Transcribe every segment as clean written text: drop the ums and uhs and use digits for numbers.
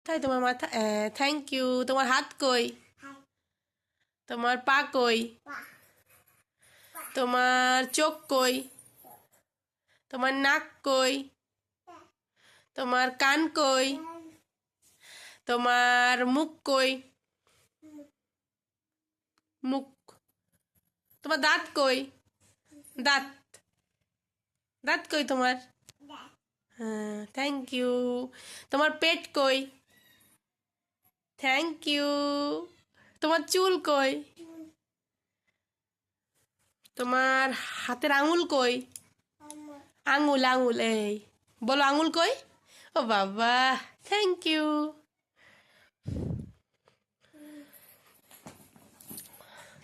তাই তোমার মাথা থ্যাংক ইউ। তোমার হাত কই? তোমার পা কই? তোমার চোখ কই? তোমার নাক কই? তোমার কান কই? তোমার মুখ কই? মুখ। তোমার দাঁত কই? দাঁত। দাঁত কই তোমার? হ্যাঁ, থ্যাংক ইউ। তোমার পেট কই? Thank you. তোমার চুল কই? তোমার হাতের আঙুল কই? আঙুল আঙুল এই বলো আঙুল কই? ও বাবা, থ্যাংক ইউ।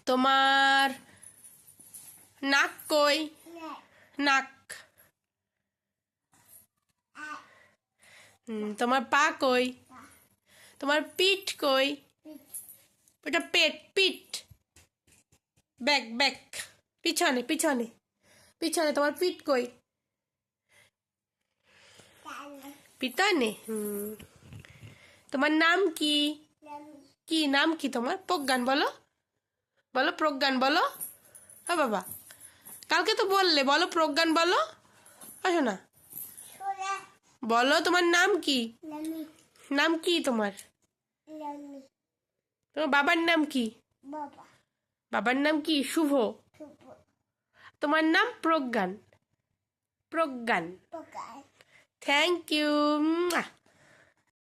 তোমার নাক কই? নাক। তোমার পা কই? তোমার পিঠ কই? ওটা পেট, পিঠ। ব্যাক ব্যাক, পিছনে পিছনে পিছনে। তোমার পিঠ কই? পিছনে। তোমার নাম কি? কি নাম কি তোমার? প্রজ্ঞান বলো, বলো প্রজ্ঞান বলো। ও বাবা, কালকে তো বললে, বলো প্রজ্ঞান বলো। আসো না, বলো তোমার নাম কি? নাম কি তোমার? তোমার বাবার নাম কি? বাবার নাম কি? শুভ। তোমার নাম প্রজ্ঞান। প্রজ্ঞান। Thank you.